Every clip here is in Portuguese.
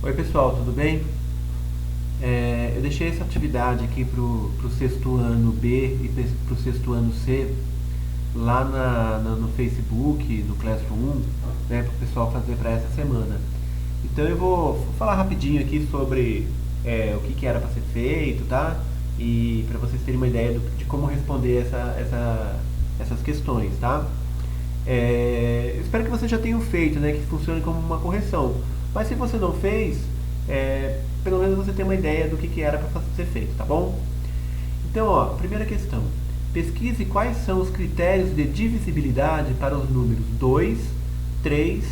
Oi pessoal, tudo bem? Eu deixei essa atividade aqui para o sexto ano B e para o sexto ano C lá no Facebook, no Classroom, né, para o pessoal fazer para essa semana. Então eu vou falar rapidinho aqui sobre o que era para ser feito, tá? E para vocês terem uma ideia de como responder essas questões, tá? Eu espero que você já tenha feito, né, que funcione como uma correção. Mas se você não fez, pelo menos você tem uma ideia do que era para ser feito, tá bom? Então, ó, primeira questão. Pesquise quais são os critérios de divisibilidade para os números 2, 3,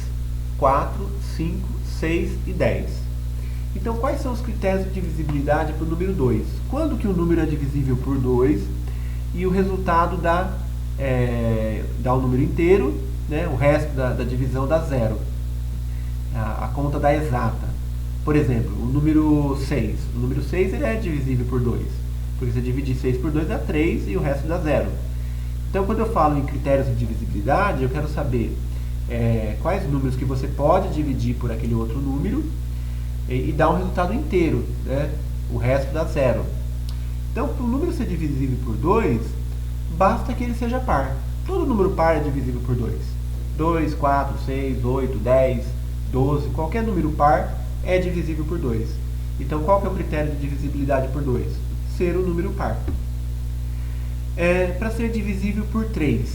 4, 5, 6 e 10. Então, quais são os critérios de divisibilidade para o número 2? Quando que o número é divisível por 2 e o resultado dá o número inteiro, né? O resto da divisão dá zero. A conta dá exata. Por exemplo, o número 6. O número 6 ele é divisível por 2. Porque se eu dividir 6 por 2 dá 3 e o resto dá zero. Então, quando eu falo em critérios de divisibilidade, eu quero saber quais números que você pode dividir por aquele outro número e dar um resultado inteiro, né? O resto dá zero. Então, para o número ser divisível por 2, basta que ele seja par. Todo número par é divisível por 2. 2, 4, 6, 8, 10, 12, qualquer número par é divisível por 2. Então, qual que é o critério de divisibilidade por 2? Ser um número par. Para ser divisível por 3.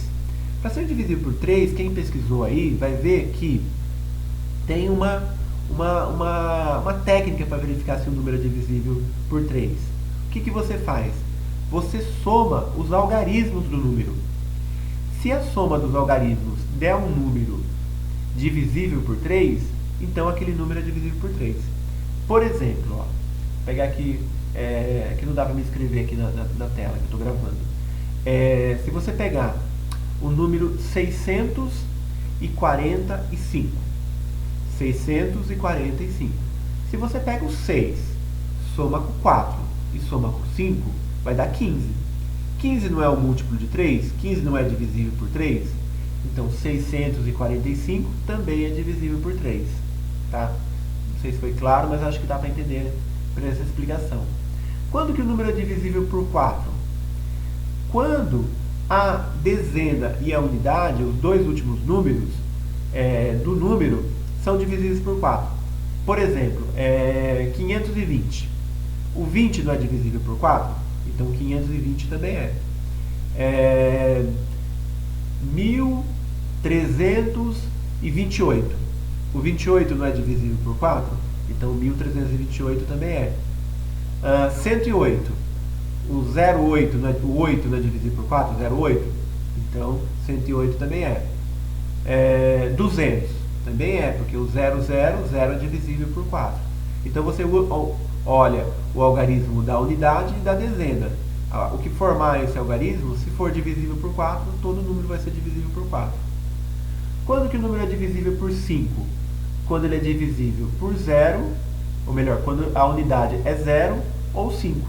Para ser divisível por 3, quem pesquisou aí vai ver que tem uma técnica para verificar se o número é divisível por 3. O que você faz? Você soma os algarismos do número. Se a soma dos algarismos der um número divisível por 3, então aquele número é divisível por 3. Por exemplo, ó, vou pegar aqui, que não dá para me escrever aqui na tela que eu estou gravando. Se você pegar o número 645, 645. Se você pega o 6, soma com 4 e soma com 5, vai dar 15. 15 não é um múltiplo de 3? 15 não é divisível por 3? Então 645 também é divisível por 3. Tá? Não sei se foi claro, mas acho que dá para entender por essa explicação. Quando que o número é divisível por 4? Quando a dezena e a unidade, os dois últimos números do número, são divisíveis por 4. Por exemplo, 520. O 20 não é divisível por 4? Então 520 também é. 1328. O 28 não é divisível por 4? Então 1328 também é. 108. O 08 o 8 não é divisível por 4? 08? Então 108 também é. 200 também é, porque o 0 é divisível por 4. Então você olha o algarismo da unidade e da dezena. O que formar esse algarismo, se for divisível por 4, todo número vai ser divisível por 4. Quando que o número é divisível por 5? Quando ele é divisível por 0, ou melhor, quando a unidade é 0 ou 5.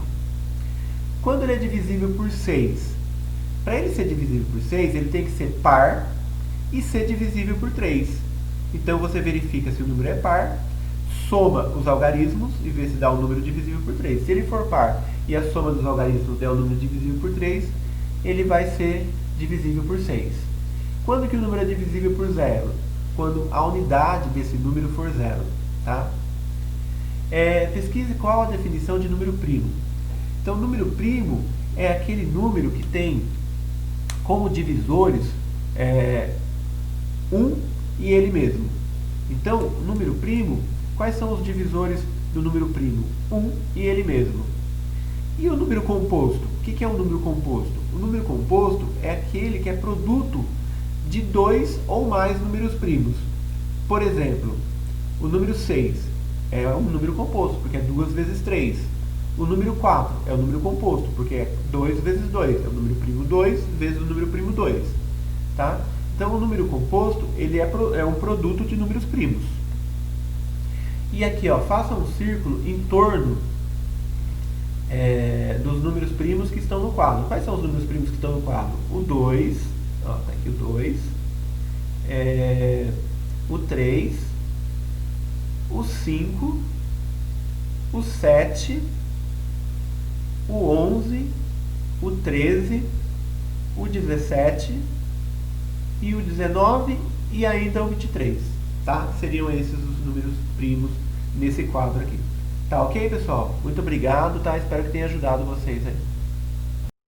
Quando ele é divisível por 6? Para ele ser divisível por 6, ele tem que ser par e ser divisível por 3. Então você verifica se o número é par, soma os algarismos e vê se dá um número divisível por 3. Se ele for par e a soma dos algarismos der um número divisível por 3, ele vai ser divisível por 6. Quando que o número é divisível por 0? Quando a unidade desse número for 0. Tá? Pesquise qual a definição de número primo. Então, número primo é aquele número que tem como divisores 1 e ele mesmo. Então, número primo, quais são os divisores do número primo? 1 e ele mesmo. E o número composto? O que é um número composto? O número composto é aquele que é produto de 2 ou mais números primos. Por exemplo, o número 6 é um número composto, porque é 2 vezes 3. O número 4 é um número composto, porque é 2 vezes 2. É o número primo 2 vezes o número primo 2. Tá? Então, o número composto ele é um produto de números primos. E aqui, ó, faça um círculo em torno dos números primos que estão no quadro. Quais são os números primos que estão no quadro? O 2, ó, tá aqui o 2, o 3, o 5 o 7, o 11, o 13, o 17 e o 19 e ainda o 23, tá? Seriam esses os números primos nesse quadro aqui. Tá ok, pessoal? Muito obrigado, tá? Espero que tenha ajudado vocês aí.